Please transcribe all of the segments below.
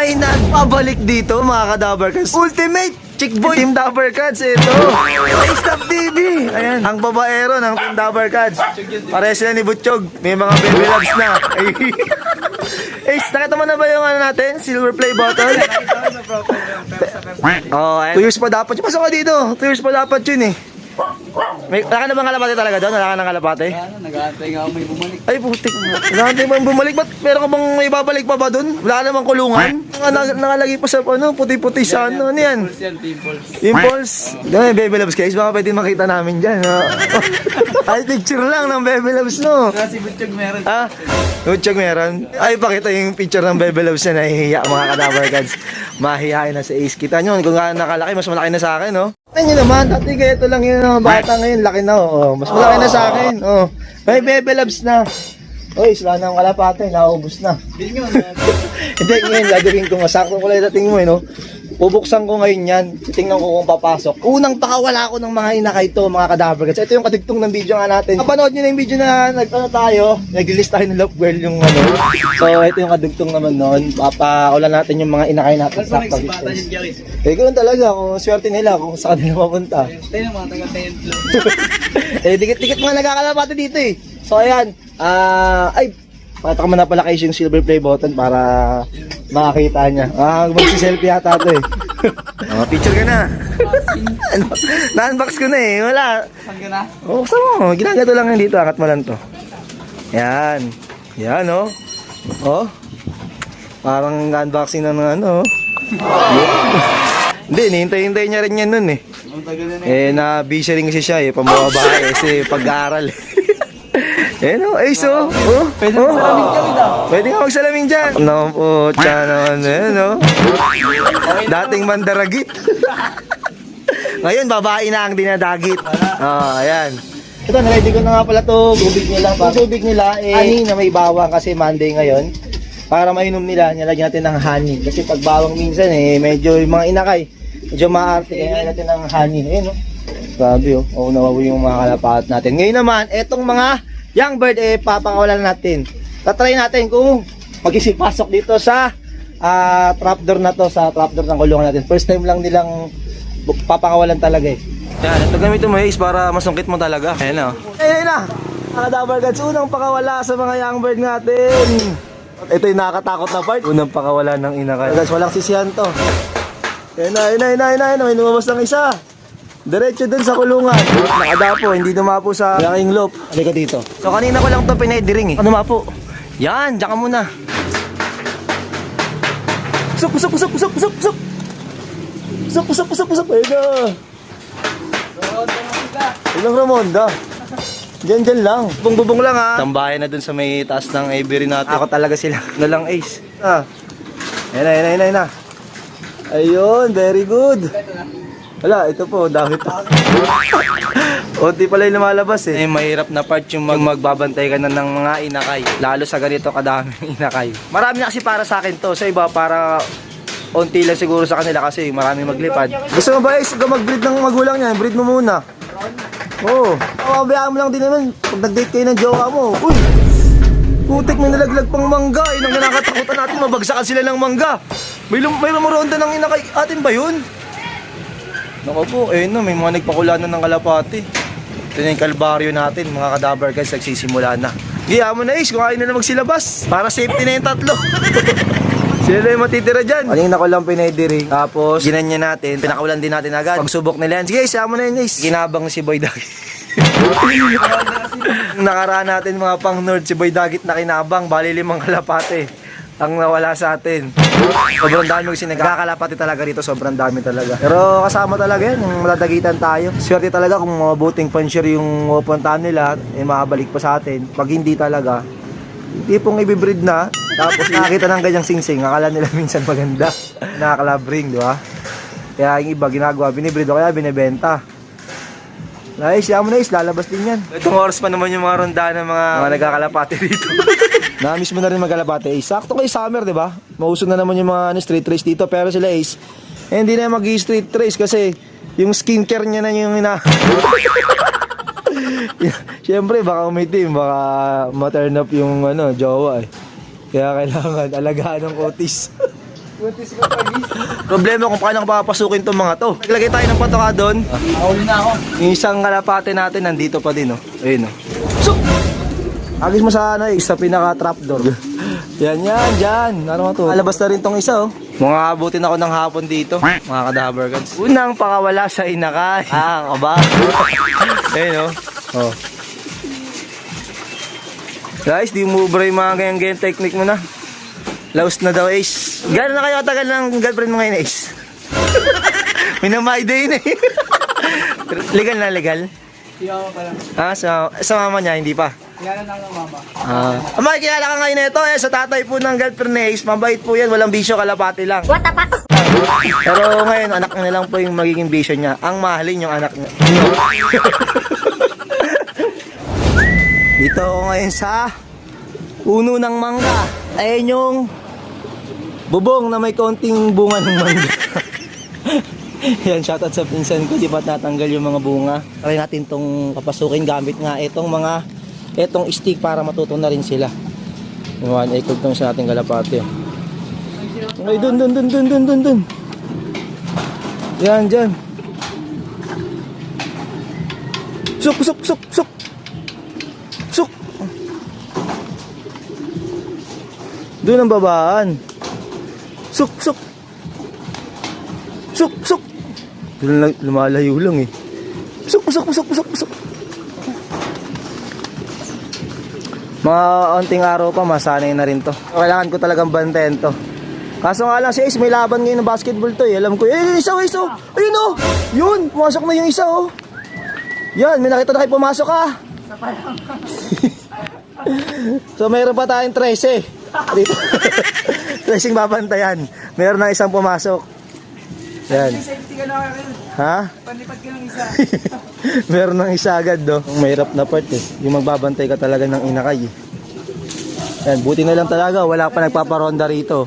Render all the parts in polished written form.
may nagpabalik dito mga ka-Dabber Cats. Ultimate Chick Boy Team Dabber Cats. Ito Stop TV. Ayan, ang babaero ng Team Dabber Cats. Pareha sila ni Butchog. May mga baby loves na. Ace, nakita mo na ba yung ano natin? Silver play bottle? Oh, 2 years pa dapat. Pasok ka dito. 2 years pa dapat yun eh. Wala ka na bang kalapate talaga doon? Wala ka ng kalapate? Nag-aantay nga ako may bumalik. Ay putik. Nag-aantay mo bumalik. Ba't meron ka bang may babalik pa ba doon? Wala namang kulungan? Nakalagay pa sa ano, puti-puti sa ano. Ano yan? Impulse. Ganun, baby loves guys. Baka pwede makita namin dyan. Ay, picture lang ng baby loves no. Kasi Butchog meron. Ah, Butchog meron. Ay, pakita yung picture ng baby loves na nahihiya mga ka-Dabber Cats. Mahihain na sa Ace. Kita nyo, kung nga nakalaki, mas malaki na sa akin, no? Tingnan nyo naman, dati kaya ito lang yung mga bata ngayon, laki na, oh. Mas malaki na sa akin, oh. May baby loves na. Uy, sila na ang kalapate, naubos na. Hindi, ngayon, gagawin ko, masakto ko lang dating mo, no? Bubuksan ko ngayon yan, titingnan ko kung papasok. Unang pakawala ko ng mga inakay to, mga ka-Dabber Cats. Ito yung kadigtong ng video nga natin. Kapanood nyo na yung video na nagtano tayo, nag-release tayo ng Love Girl yung ano. So, ito yung kadigtong naman nun. Papakawalan natin yung mga inakay natin sa pag-distance. Eh, ganoon talaga, kung swerte nila, kung saan nila mapunta. Tayo ng mga taga-tent lang. Eh, dikit-dikit mga nagkakalapate dito eh. So, ayan. Ay, pakita ko na pala kayo yung silver play button para makakita niya. Magsiselfie yata ito eh. Picture ka na. Na-unbox ko na eh. Wala. Saan ka na? Oh, buksan mo. Ginagato lang yan dito. Angat mo lang to. Yan. Yan oh. Oh. Parang unboxing na ng ano. Hindi, hintay-hintay niya rin yan nun eh. Ang tagal na Na-busy rin kasi siya eh. Pambabae kasi pag-aaral. Eh no, ay so. Pwede magsalamin kami daw. Pwede nga magsalamin dyan. No po, tiyan naman eh, no? Dating mandaragit. Ngayon, babae na ang dinadagit. Ayan. Ito, na-ready ko na nga pala to tubig nila. Yung tubig nila, honey na may bawang kasi Monday ngayon. Para mainom nila, nilagyan natin ng honey. Kasi pag bawang minsan medyo yung mga inakay, medyo maarte, kaya nilagyan natin ng honey. Ayun, no? Grabe, oh. Nawawi yung mga kalapat natin. Ngayon naman, etong mga young bird, papakawalan natin. Tatry natin kung mag-isipasok dito sa trapdoor na to, sa trapdoor ng kulungan natin. First time lang nilang papakawalan talaga eh. Yan, ito gamitin mo Ace para masungkit mo talaga. Ayan na. Ayan na. Mga Dabber Cats, unang pakawala sa mga young bird natin. Ito yung nakakatakot na part. Unang pakawala ng inakay. Guys, walang sisihan to. Ayan na. May lumabas ng isa. Diretso dun sa kulungan. Nakadapo, hindi dumapo sa laking loop. Halika dito. So kanina ko lang to pinediring eh. Ano dumapo? Yan, diyan ka muna. Pusok. Ayun na. Ilang Ramonda. Diyan lang. Bubong lang ha. Tambayan na dun sa may taas ng Avery natin. Ako talaga sila. Na lang Ace. Ayun na. Ayun, very good. Wala, ito po, dami pa. Unti pala yung lumalabas eh. Mahirap na part yung magbabantay ka na ng mga inakay. Lalo sa ganito kadaming inakay. Marami na kasi para sa akin to. Sa iba, para unti lang siguro sa kanila kasi marami maglipad. Gusto mo ba Ace, mag-breed ng magulang niya? Breed mo muna. Oo. Pabayaan mo lang din naman pag nag-date kayo ng jowa mo. Uy! Putik, may nalaglag pang mangga. Nang nakakatakutan natin, mabagsakan sila ng mangga. May rumoronda ng inakay. Atin ba yun? Naku po, no, may mga nagpakulanan ng kalapati. Ito na yung kalbaryo natin, mga ka-Dabber Cats, nagsisimula na. Giya mo na Ace, kung ayaw na magsilabas. Para safety na yung tatlo. Sila na yung matitira dyan. Kanina ko lang pinediring. Tapos, ginanya natin, pinakawalan din natin agad. Pagsubok nila yan, sige, sama na yun Ace. Ginabang si Boy Dagit. Nakaraan natin mga pang nerd, si Boy Dagit na kinabang, bali 5 kalapate ang nawala sa atin. Sobrang dami kasi nagkakalapati talaga rito, sobrang dami talaga. Pero kasama talaga yan, yung maladagitan tayo. Swerte talaga kung mabuting puncher yung pupuntahan nila, makabalik pa sa atin. Pag hindi talaga, tipong ibibreed na, tapos nakakita ng ganyang singsing, akala nila minsan maganda. Nakakalabring, di ba? Kaya yung iba ginagawa, binibreed o kaya binibenta. Nice, yaman na lalabas din yan. Itong oras pa naman yung mga ronda ng mga nagkakalapati dito. Na-miss mo na rin magkalapati Ace. Sakto kay summer, di ba? Mausog na naman yung mga street race dito. Pero sila Ace, hindi na mag-street race kasi yung skincare niya na yung Siyempre, baka umitim, baka ma-turn up yung jowa eh. Kaya kailangan alagaan ng kutis. Butis ko pagis. Problema kung paano papasukin tong mga to. Naglagay tayo ng patoka doon. Nakahuli na ako. Yung isang kalapate natin nandito pa din, oh. Ayun, oh. So, agis mo sa ano, sa pinaka trapdoor. Yan, dyan. Ano to? Alabas na rin tong isa, oh. Mga abutin ako ng hapon dito, mga kadahabargans. Unang pakawala sa inakay. Kaba. Ayun, oh. Oh. Guys, di mo ubra yung mga ganyan technique mo na. Laos na daw, Ace. Gano'n na kayo katagal ng girlfriend mo ngayon, Ace? Minamay day na eh. Legal na, legal? Hindi ako pa lang. Sa mama niya, hindi pa. Kilala na ako ng mama. Amay, kilala ka ngayon ito eh. Sa tatay po ng girlfriend ni Ace, mabait po yan. Walang bisyo, kalapati lang. What the fuck? Pero ngayon, anak niya lang po yung magiging bisyo niya. Ang mahalin yung anak niya. Dito ako ngayon sa puno ng mangga. Ayan yung bubong na may konting bunga ng mangga. Yan, shoutout sa pinsan ko. Di ba't natanggal yung mga bunga? Try natin tong papasukin gamit nga itong stick para matuto na rin sila. Yung ikog tong sa ating kalapate. Ay, dun. Yan, dyan. Suk. Doon ang babaan. Suk. Doon lang, lumalayo lang eh. Suk. Mga onting araw pa, masanay na rin to. Kailangan ko talagang bantayan to. Kaso nga lang si Ace, may laban ngayon ng basketball to eh. Alam ko, isa. Ayun oh. Yun, pumasok na yung isa oh. Yan, may nakita na kayo pumasok ah. So mayroon pa tayong 13. Dito. 13 babantayan. Mayroon na isang pumasok. Yan. Safety ka na rin. Ha? Panlipad ka ng isa. Meron ng isa agad do. Ang mahirap na part eh. Yung magbabantay ka talaga ng inakay eh. Yan, buti na lang talaga. Wala pa nagpaparonda rito.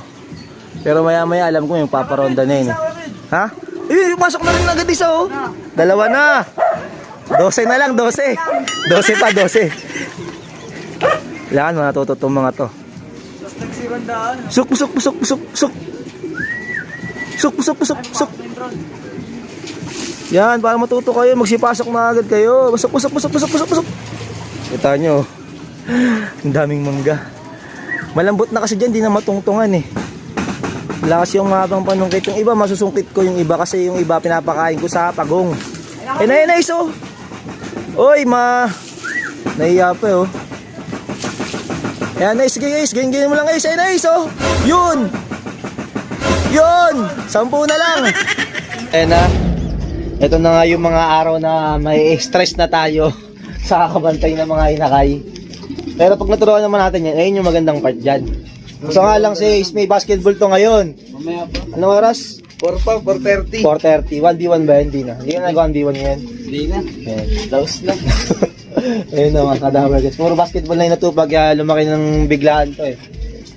Pero maya alam ko yung paparonda na yun eh. Ha? Eh, pasok na rin agad isa oh. Dalawa na. 12 na lang, 12. 12 pa, 12. Kailangan matuto itong mga to. Tapos nagsirandaan. Suk. Yan, para matuto kayo, magsipasok na agad kayo. Pasok. Kita nyo, ang daming mangga. Malambot na kasi dyan, di na matungtungan eh. Wala kasi yung mabang panungkit. Yung iba, masusungkit ko yung iba kasi yung iba pinapakain ko sa pagong. Eh, na iso. Oy, nahiya pa oh. Ayan, nice, guys. Ganyan mo lang, guys. Ayan, nice, oh. Yun. 10 na lang. Ayan na. Ito na nga yung mga araw na may stress na tayo sa kakabantay ng mga inakay. Pero pag naturuan naman natin yan, ayun yung magandang part dyan. So nga lang si Ace, may basketball to ngayon. Mamaya pa. Anong oras? 4:30. 4:30. 1v1 ba? Hindi na. Hindi ka nag-1v1 ngayon. Hindi na. Ayan. Laos na. Ayun na mga kadamar guys. Puro basketball na inatupag kaya lumaki ng biglaan to eh.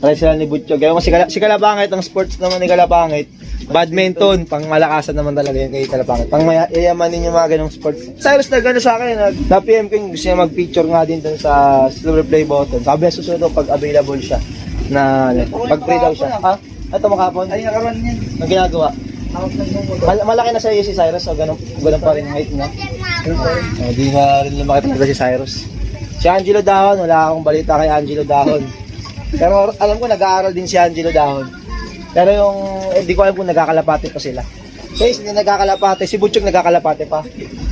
Try sila ni Butchog. Kaya si Kalapangit, ang sports naman ni Kalapangit, badminton, pang malakasan naman talaga yun kay Kalapangit. Pang mayayamanin yung mga ganong sports. Cyrus nag-ano sa akin, na-PM ko yung gusto niya mag-feature nga din dun sa Silver Play Button. Sabi niya susunod pag available siya. Na pag-free daw siya. Ha? Ito makapon? Ay, nakaran yan. Ang ginagawa? Malaki na sa iyo si Cyrus o ganun pa rin height niya? Hindi na rin lumaki talaga si Cyrus. Si Angelo Dahon, wala akong balita kay Angelo Dahon. Pero alam ko nag-aaral din si Angelo Dahon. Pero yung, hindi ko alam kung nagkakalapate pa sila. Guys, hindi nagkakalapate. Si Butchog nagkakalapate pa.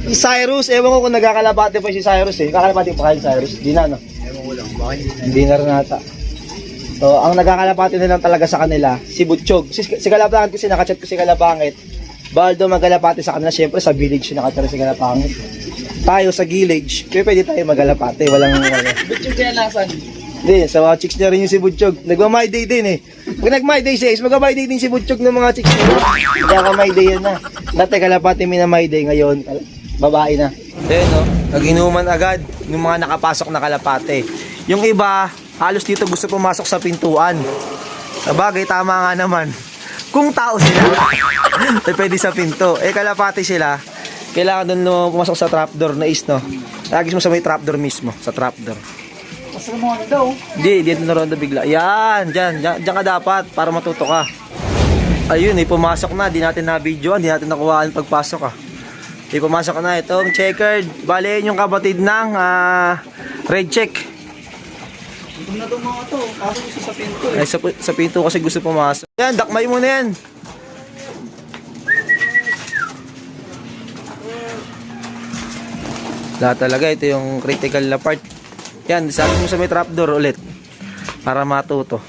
Si Cyrus, ewan ko kung nagkakalapate pa si Cyrus eh. Nagkakalapate pa kayo Cyrus. Hindi na, no? Ewan ko lang. Baka Hindi na rin ata. So, ang nagkakalapate na lang talaga sa kanila, si Butchog. Si Kalapangit kasi nakachat ko si Kalapangit. Bawal daw magkalapate sa kanila. Siyempre, sa village nakatira si Kalapangit. Tayo sa village, pwede tayo magkalapate. Walang Butchog kaya nasan? Hindi, sa mga chicks niya rin yung si Butchog. Nagma-my day din eh. Pag nag-my day si Ace, mag-my day din si Butchog ng mga chicks niya. Nagka-my day yan na. Dati kalapate mina-my day, ngayon babae na. Ayun no, nag-inuman agad yung mga nakapasok na kalapate. Yung iba, halos dito gusto pumasok sa pintuan. Sabagay, tama nga naman. Kung tao sila, pwede sa pinto. Eh kalapate sila, kailangan doon pumasok sa trapdoor na Ace no. Lagi mo sa may trapdoor mismo, sa trapdoor. Pasok mo ano daw. Hindi, dito na ronda bigla. Yan, dyan ka dapat para matuto ka. Ayun, pumasok na. Di natin na-videoan, di natin nakuhaan pagpasok pumasok na itong checkered. Bale, yun yung kapatid ng red check. Ito na itong mga to. Pasok gusto sa pinto eh. Ay, sa pinto kasi gusto pumasok. Yan, dakmay mo na yan. Lahat talaga, ito yung critical na part. Yan, sabi mo sa may trapdoor ulit. Para matuto.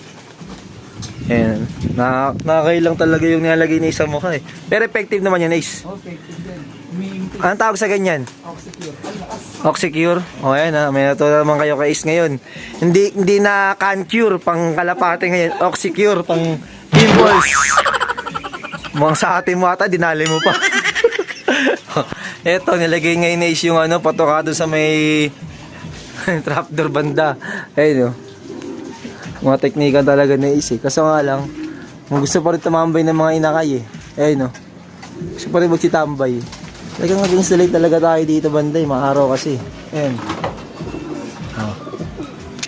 Yan. Nakakailang talaga yung nilalagay ni Isa mukha eh. Pero effective naman yan, Ace. Okay, din. Umiinti. Anong tawag sa ganyan? Oxycure. Ang lakas. Oxycure. O yan may natuto naman kayo kay Ace ngayon. Hindi na can cure pang kalapate ngayon. Oxycure pang pimples. Mukhang sa atin mo ata, dinali mo pa. Eto, nilagay ngayon ni Ace yung patokado sa may trapdoor banda. Ayun mga teknika talaga ni Ace Kaso nga lang, gusto pa rin tumambay ng mga inakay Ayun gusto pa rin magsitambay. Talagang mag-installate talaga tayo dito banday, maaraw kasi. Ayan.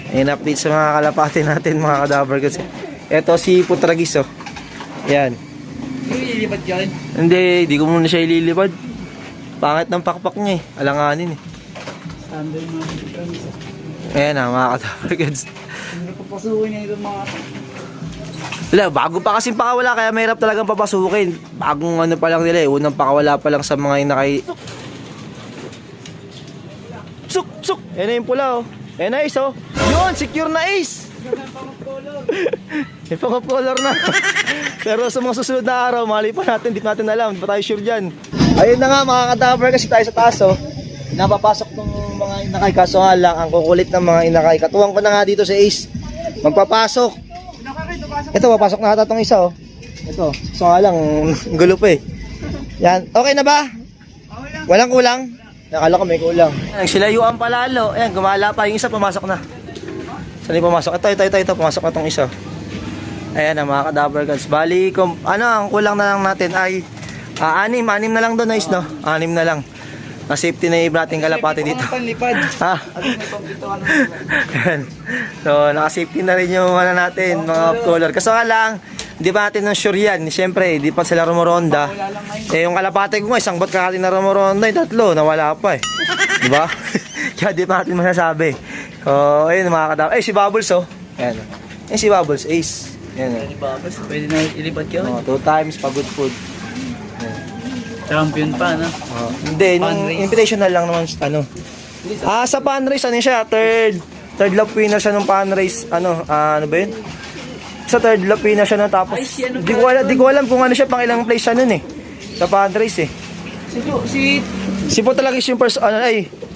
Ayan, update sa mga kalapate natin, mga kadaver kasi. Eto si Putragis Ayan. Ililipat yan. Hindi ko muna siya ililipad. Pangit ng pakpak niya alanganin Standard mga difference. Ayan mga kadaver kasi. Hindi papasukin niya itong mga to. Wala, bago pa kasing pakawala kaya mahirap talagang papasukin. Bagong pa lang nila unang pakawala pa lang sa mga inakay. Suk! Ayan na yung pula Ayan na Ace Yun, secure na Ace! May pang-color na. Pero sa mga susunod na araw, mali pa natin, di natin alam, di pa tayo sure dyan. Ayun na nga mga kadaver kasi tayo sa taas napapasok ng mga inakay kaso nga lang ang kukulit ng mga inakay. Katuwang ko na nga dito si Ace. Magpapasok. Ito, papasok na ata itong isa Ito, so nga lang, gulo pa Yan, okay na ba? Walang kulang? Nakala ko may kulang. Nagsilayuan pa lalo. Ayan, gumala pa yung isa, pumasok na. Saan yung pumasok? Ito, pumasok na itong isa. Ayan na mga kadaver guys. Bali, ang kulang na lang natin ay 6 na lang doon Ace 6 na lang. Na-safety na yung nating kalapate dito. Panlipad. Ha? So, naka-safety na rin yung natin, mga off-color. Kaso nga lang, di ba natin sure yan? Siyempre, di pa sila rumoronda. Yung kalapate ko nga, isang bot kakatin na rumoronda, yung 3, nawala pa Di ba? Kaya di pa natin masasabi. Ayun, mga kadaw. Si Bubbles Ayan. Si Bubbles, Ace. Ayan. Pwede na ilipat ka. 2 times, pagod food. Champion pa, no? Hindi, nung invitational lang naman, sa pan race, siya, third lap winner siya nung pan race, ano ba yun? Sa third lap winner siya nung tapos, di ko alam kung siya, pang ilang place siya nun sa pan race Si Putragis yung first,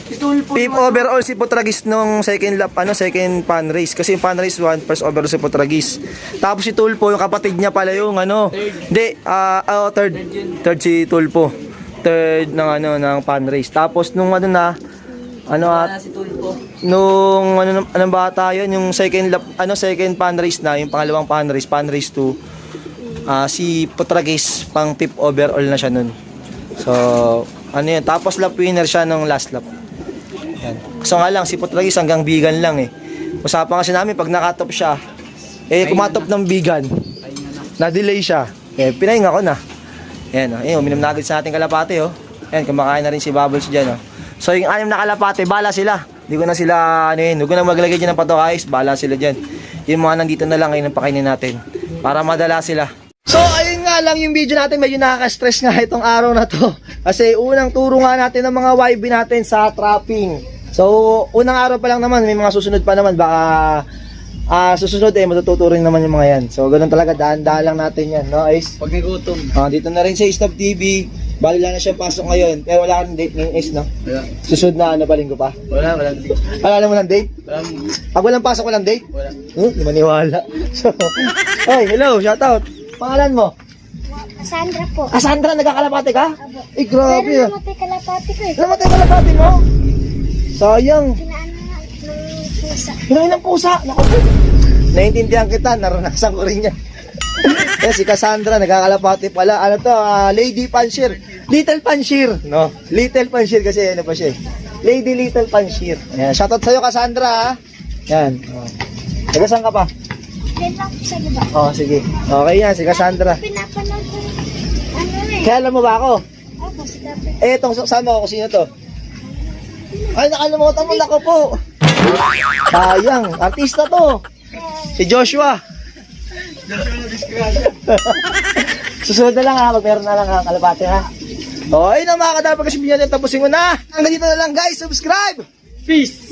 si Tulpo. Fifth overall si Putragis nung second lap, second pan race. Kasi yung pan race 1, first overall si Putragis. Tapos si Tulpo, yung kapatid niya pala yung third si Tulpo. Third ng pan race. Tapos nung Si Tulpo. nung anong bata yun, yung second lap, second pan race na, yung pangalawang pan race 2, si Putragis pang fifth overall na siya nun. So, yun, tapos lap winner siya nung last lap. Yan. So nga lang, si Putragis hanggang bigan lang Usapan kasi namin, pag nakatop siya, kumatop ng bigan, na-delay siya. Pinahinga ko na. Yan, uminom na agad sa ating kalapate, Yan, kumakain na rin si Bubbles dyan, So yung 6 na kalapate, bala sila. Hindi ko na sila, huwag ko na maglagay dyan ng patokais, bala sila dyan. Yung mga nandito na lang, ngayon ang pakainin natin. Para madala sila. So, ayun nga lang yung video natin, medyo nakaka-stress nga itong araw na to. Kasi unang turo nga natin ng mga YB natin sa trapping. So, unang araw pa lang naman, may mga susunod pa naman. Baka susunod matuturo rin naman yung mga yan. So, ganun talaga, daan-daan lang natin yan, no Ace? Pag nagutom. Dito na rin sa Stop TV. Bali lang na siya pasok ngayon. Pero wala kang date ngayon, Ace, no? Wala. Susunod na linggo pa? Walang date. Wala mo ng date? Walang. Pag walang pasok, walang date? Wala. Hindi maniwala. So, hello, shoutout. Pangalan mo? Sandra po. Sandra, nagkakalapate ka? Abo. Grabe Pero namatay kalapati ko Namatay kalapate mo? Sayang. Kinaan na ng pusa. Hinahin ng pusa. Naku. Naiintindihan kita, naranasan ko rin yan. Si Cassandra, nagkakalapate pala. Lady Panshir. Little Panshir. No? Little Panshir kasi pa siya Lady Little Panshir. Ayan, shoutout sa'yo Cassandra Yan. Taga saan ka pa? Yan lang po sa diba? Sige. Okay yan, si Cassandra. Pinapanood Kaya alam mo ba ako? Opo, si Dapat. Eh, itong sama ko, sino to? Ay, nakalimutan mo, nako po. Sayang, artista to. Si Joshua. Susunod na lang ha, magmeron na lang ha, kalapate ha. O, ayun na mga kadapag kasi binyan, tapusin mo na. Hanggang dito na lang guys, subscribe! Peace!